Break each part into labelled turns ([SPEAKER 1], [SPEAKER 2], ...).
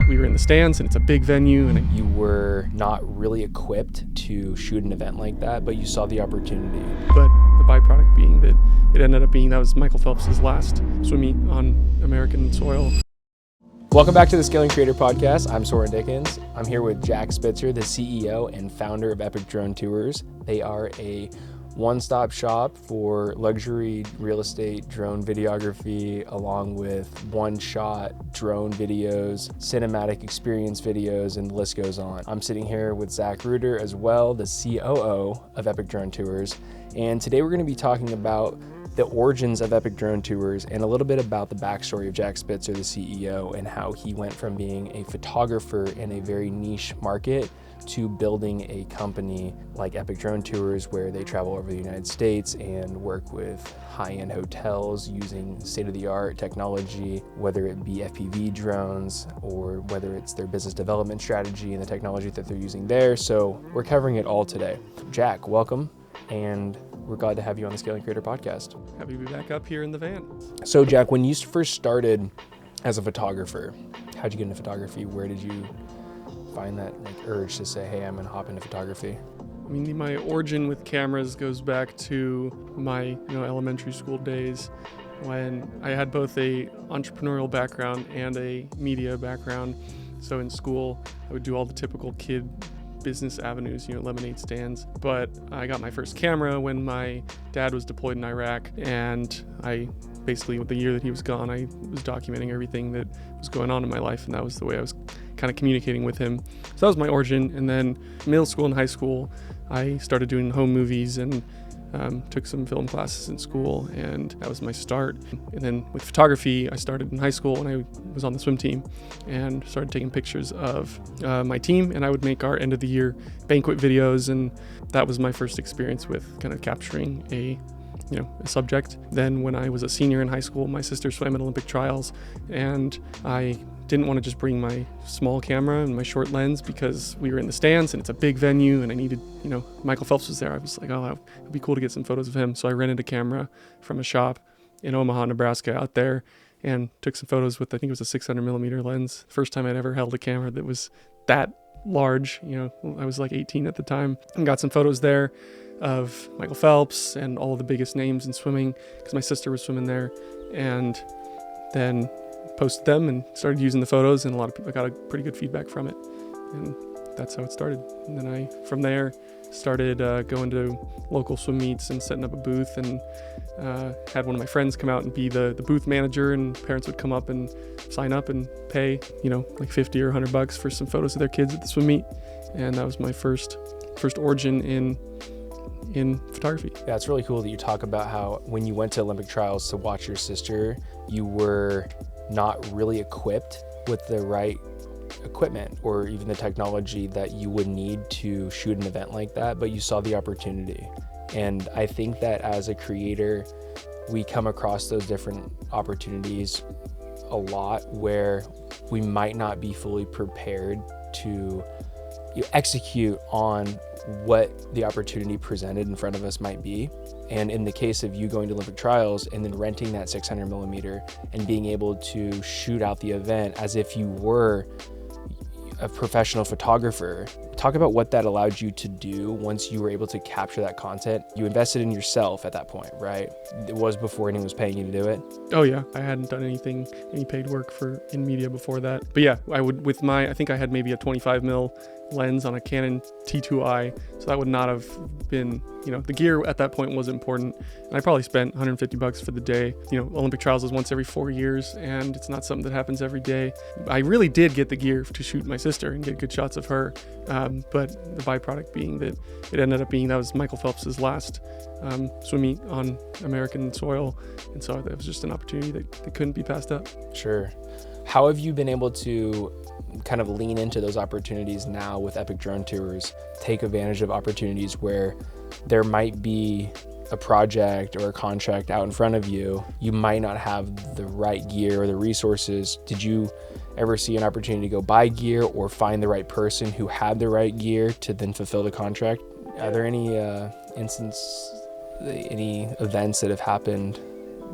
[SPEAKER 1] we were in the stands and it's a big venue. And
[SPEAKER 2] you were not really equipped to shoot an event like that, but you saw the opportunity.
[SPEAKER 1] But the byproduct being that it ended up being that was Michael Phelps' last swim meet on American soil.
[SPEAKER 2] Welcome back to the Scaling Creator Podcast. I'm Soren Dickens. I'm here with Jack Spitzer, the CEO and founder of Epic Drone Tours. They are a one-stop shop for luxury real estate drone videography, along with one-shot drone videos, cinematic experience videos, and the list goes on. I'm sitting here with Zach Reuter as well, the COO of Epic Drone Tours. And today we're going to be talking about the origins of Epic Drone Tours and a little bit about the backstory of Jack Spitzer, the CEO, and how he went from being a photographer in a very niche market to building a company like Epic Drone Tours, where they travel over the United States and work with high-end hotels using state-of-the-art technology, whether it be FPV drones or whether it's their business development strategy and the technology that they're using there. So we're covering it all today. Jack, welcome. And we're glad to have you on the Scaling Creator Podcast.
[SPEAKER 1] Happy to be back up here in the van.
[SPEAKER 2] So Jack, when you first started as a photographer, how'd you get into photography? Where did you find that urge to say, hey, I'm gonna hop into photography?
[SPEAKER 1] I mean, my origin with cameras goes back to my elementary school days, when I had both a entrepreneurial background and a media background. So in school, I would do all the typical kid business avenues, lemonade stands. But I got my first camera when my dad was deployed in Iraq, and I basically, with the year that he was gone, I was documenting everything that was going on in my life, and that was the way I was kind of communicating with him. So that was my origin. And then middle school and high school, I started doing home movies and took some film classes in school, and that was my start. And then with photography, I started in high school when I was on the swim team and started taking pictures of my team, and I would make our end of the year banquet videos, and that was my first experience with kind of capturing a subject. Then when I was a senior in high school, my sister swam at Olympic trials, and I didn't want to just bring my small camera and my short lens because we were in the stands and it's a big venue and I needed, Michael Phelps was there. I was like, oh, it'd be cool to get some photos of him. So I rented a camera from a shop in Omaha, Nebraska out there and took some photos with, I think it was a 600 millimeter lens. First time I'd ever held a camera that was that large. I was like 18 at the time, and got some photos there of Michael Phelps and all of the biggest names in swimming because my sister was swimming there, and then posted them and started using the photos, and a lot of people got a pretty good feedback from it, and that's how it started. And then I, from there, started going to local swim meets and setting up a booth, and had one of my friends come out and be the booth manager, and parents would come up and sign up and pay, like $50 or $100 for some photos of their kids at the swim meet. And that was my first origin in photography.
[SPEAKER 2] Yeah, it's really cool that you talk about how when you went to Olympic trials to watch your sister, you were not really equipped with the right equipment or even the technology that you would need to shoot an event like that, but you saw the opportunity. And I think that as a creator, we come across those different opportunities a lot where we might not be fully prepared to execute on what the opportunity presented in front of us might be. And in the case of you going to Olympic trials and then renting that 600 millimeter and being able to shoot out the event as if you were a professional photographer, talk about what that allowed you to do once you were able to capture that content. You invested in yourself at that point, right? It was before anyone was paying you to do it.
[SPEAKER 1] Oh yeah, I hadn't done any paid work in media before that. But yeah, I would, I think I had maybe a 25 mil lens on a Canon T2i, so that would not have been, the gear at that point was important, and I probably spent $150 for the day. Olympic trials is once every 4 years, and it's not something that happens every day. I really did get the gear to shoot my sister and get good shots of her, but the byproduct being that it ended up being that was Michael Phelps' last swim meet on American soil, and so that was just an opportunity that couldn't be passed up.
[SPEAKER 2] Sure. How have you been able to kind of lean into those opportunities now with Epic Drone Tours, take advantage of opportunities where there might be a project or a contract out in front of you, you might not have the right gear or the resources? Did you ever see an opportunity to go buy gear or find the right person who had the right gear to then fulfill the contract? Are there any any events that have happened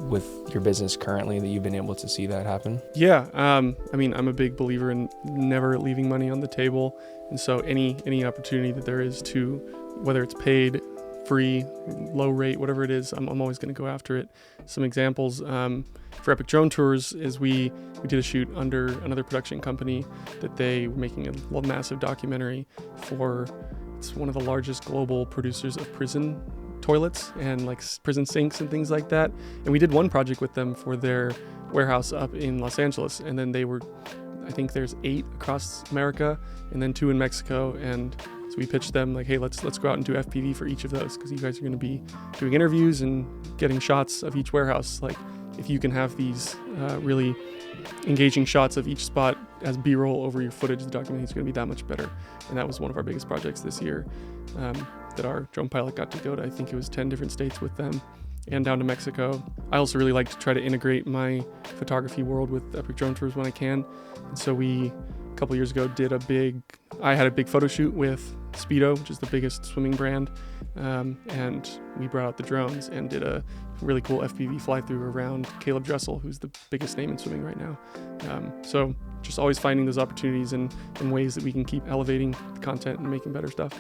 [SPEAKER 2] with your business currently that you've been able to see that happen?
[SPEAKER 1] Yeah, I mean, I'm a big believer in never leaving money on the table, and so any opportunity that there is to, whether it's paid, free, low rate, whatever it is, I'm always going to go after it. Some examples for Epic Drone Tours is we did a shoot under another production company that they were making a massive documentary for. It's one of the largest global producers of prison toilets and like prison sinks and things like that. And we did one project with them for their warehouse up in Los Angeles, and then I think there's 8 across America and then 2 in Mexico. And so we pitched them like, hey, let's go out and do FPV for each of those, because you guys are going to be doing interviews and getting shots of each warehouse. Like, if you can have these really engaging shots of each spot as B-roll over your footage, the documentary is going to be that much better. And that was one of our biggest projects this year that our drone pilot got to go to. I think it was 10 different states with them and down to Mexico. I also really like to try to integrate my photography world with Epic Drone Tours when I can. And so a couple years ago I had a big photo shoot with Speedo, which is the biggest swimming brand, and we brought out the drones and did a really cool FPV fly-through around Caleb Dressel, who's the biggest name in swimming right now. So just always finding those opportunities and ways that we can keep elevating the content and making better stuff.